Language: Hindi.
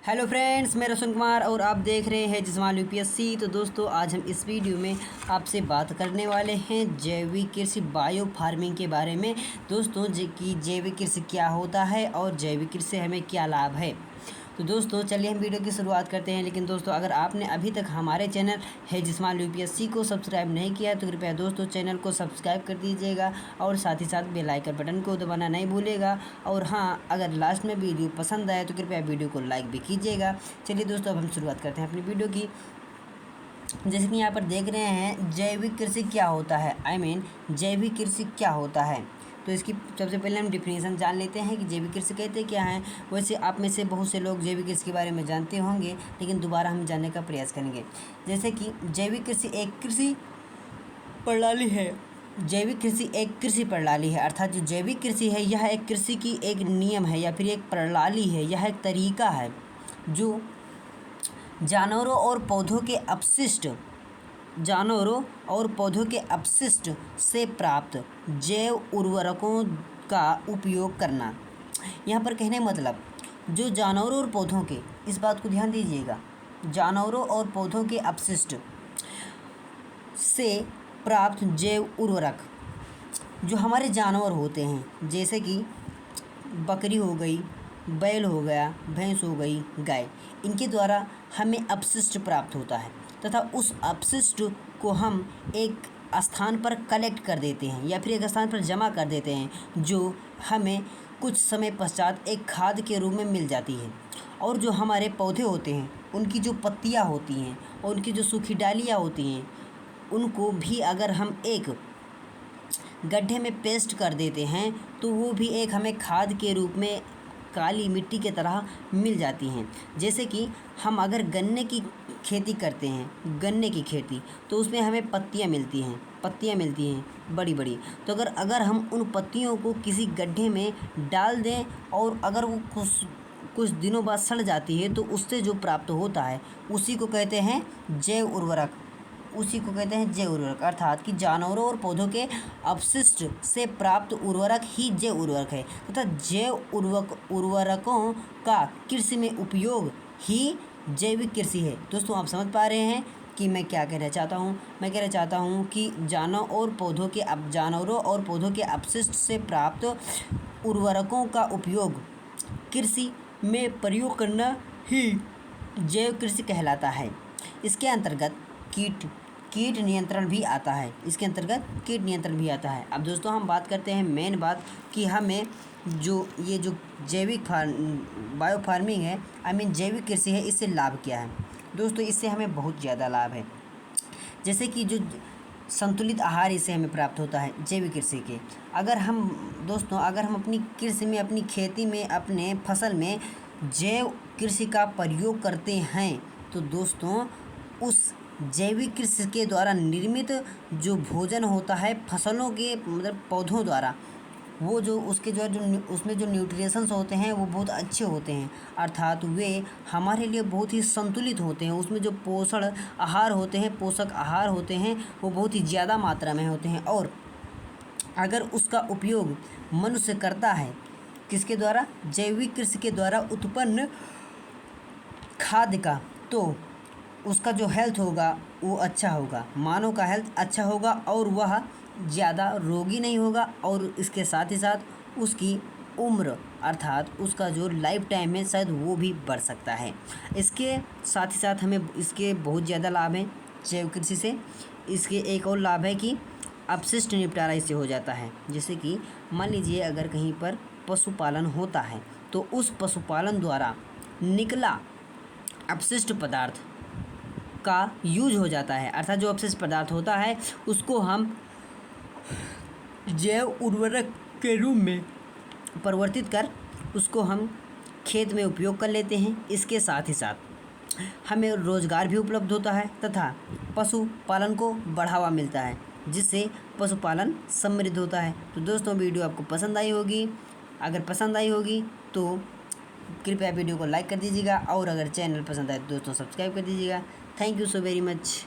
हेलो फ्रेंड्स, मैं रोशन कुमार और आप देख रहे हैं जसमाल यूपीएससी। तो दोस्तों, आज हम इस वीडियो में आपसे बात करने वाले हैं जैविक कृषि बायो फार्मिंग के बारे में। दोस्तों कि जैविक कृषि क्या होता है और जैविक कृषि से हमें क्या लाभ है। तो दोस्तों चलिए हम वीडियो की शुरुआत करते हैं। लेकिन दोस्तों, अगर आपने अभी तक हमारे चैनल है जसमाल यूपीएससी को सब्सक्राइब नहीं किया है तो कृपया दोस्तों चैनल को सब्सक्राइब कर दीजिएगा और साथ ही साथ बेल आइकन बटन को दबाना नहीं भूलेगा। और हाँ, अगर लास्ट में वीडियो पसंद आए तो कृपया वीडियो को लाइक भी कीजिएगा। चलिए दोस्तों, अब हम शुरुआत करते हैं अपनी वीडियो की। जैसे कि यहाँ पर देख रहे हैं जैविक कृषि क्या होता है, जैविक कृषि क्या होता है। तो इसकी सबसे पहले हम डिफिनीसन जान लेते हैं कि जैविक कृषि कहते क्या हैं। वैसे आप में से बहुत से लोग जैविक कृषि के बारे में जानते होंगे, लेकिन दोबारा हम जानने का प्रयास करेंगे। जैसे कि जैविक कृषि एक कृषि प्रणाली है। जैविक कृषि एक कृषि प्रणाली है, अर्थात जो जैविक कृषि है यह एक कृषि की एक नियम है या फिर एक प्रणाली है। यह एक तरीका है जो जानवरों और पौधों के अपशिष्ट से प्राप्त जैव उर्वरकों का उपयोग करना। यहाँ पर कहने मतलब जो जानवरों और पौधों के, इस बात को ध्यान दीजिएगा, जानवरों और पौधों के अपशिष्ट से प्राप्त जैव उर्वरक जो हमारे जानवर होते हैं, जैसे कि बकरी हो गई, बैल हो गया, भैंस हो गई, गाय, इनके द्वारा हमें अपशिष्ट प्राप्त होता है तथा उस अपशिष्ट को हम एक स्थान पर कलेक्ट कर देते हैं या फिर एक स्थान पर जमा कर देते हैं, जो हमें कुछ समय पश्चात एक खाद के रूप में मिल जाती है। और जो हमारे पौधे होते हैं उनकी जो पत्तियां होती हैं और उनकी जो सूखी डालियां होती हैं, उनको भी अगर हम एक गड्ढे में पेस्ट कर देते हैं तो वो भी एक हमें खाद के रूप में काली मिट्टी की तरह मिल जाती हैं। जैसे कि हम अगर गन्ने की खेती करते हैं, गन्ने की खेती, तो उसमें हमें पत्तियां मिलती हैं बड़ी बड़ी। तो अगर हम उन पत्तियों को किसी गड्ढे में डाल दें और अगर वो कुछ दिनों बाद सड़ जाती है तो उससे जो प्राप्त होता है उसी को कहते हैं जैव उर्वरक। अर्थात कि जानवरों और पौधों के अपशिष्ट से प्राप्त उर्वरक ही जैव उर्वरक है तथा जैव उर्वरकों का कृषि में उपयोग ही जैविक कृषि है। दोस्तों, आप समझ पा रहे हैं कि मैं क्या कहना चाहता हूँ। मैं कहना चाहता हूँ कि जानवरों और पौधों के अपशिष्ट से प्राप्त उर्वरकों का उपयोग कृषि में प्रयोग करना ही जैव कृषि कहलाता है। इसके अंतर्गत कीट नियंत्रण भी आता है। अब दोस्तों, हम बात करते हैं मेन बात कि हमें जो जैविक बायो फार्मिंग है, जैविक कृषि है, इससे लाभ क्या है। दोस्तों, इससे हमें बहुत ज़्यादा लाभ है। जैसे कि जो संतुलित आहार इससे हमें प्राप्त होता है जैविक कृषि के। अगर हम अपनी कृषि में, अपनी खेती में, अपने फसल में जैव कृषि का प्रयोग करते हैं तो दोस्तों उस जैविक कृषि के द्वारा निर्मित जो भोजन होता है फसलों के, मतलब पौधों द्वारा, वो जो उसके जो उसमें जो न्यूट्रिशंस होते हैं वो बहुत अच्छे होते हैं, अर्थात वे हमारे लिए बहुत ही संतुलित होते हैं। उसमें जो पोषक आहार होते हैं वो बहुत ही ज़्यादा मात्रा में होते हैं। और अगर उसका उपयोग मनुष्य करता है किसके द्वारा, जैविक कृषि के द्वारा उत्पन्न खाद्य का, तो उसका जो हेल्थ होगा वो अच्छा होगा, मानव का हेल्थ अच्छा होगा और वह ज़्यादा रोगी नहीं होगा। और इसके साथ ही साथ उसकी उम्र, अर्थात उसका जो लाइफ टाइम है शायद वो भी बढ़ सकता है। इसके साथ ही साथ हमें इसके बहुत ज़्यादा लाभ हैं जैव कृषि से। इसके एक और लाभ है कि अपशिष्ट निपटारा इससे हो जाता है। जैसे कि मान लीजिए अगर कहीं पर पशुपालन होता है तो उस पशुपालन द्वारा निकला अपशिष्ट पदार्थ का यूज हो जाता है, अर्थात जो अपशिष्ट पदार्थ होता है उसको हम जैव उर्वरक के रूप में परिवर्तित कर उसको हम खेत में उपयोग कर लेते हैं। इसके साथ ही साथ हमें रोज़गार भी उपलब्ध होता है तथा पशुपालन को बढ़ावा मिलता है, जिससे पशुपालन समृद्ध होता है। तो दोस्तों, वीडियो आपको पसंद आई होगी। अगर पसंद आई होगी तो कृपया वीडियो को लाइक कर दीजिएगा और अगर चैनल पसंद आए तो दोस्तों सब्सक्राइब कर दीजिएगा। Thank you so very much.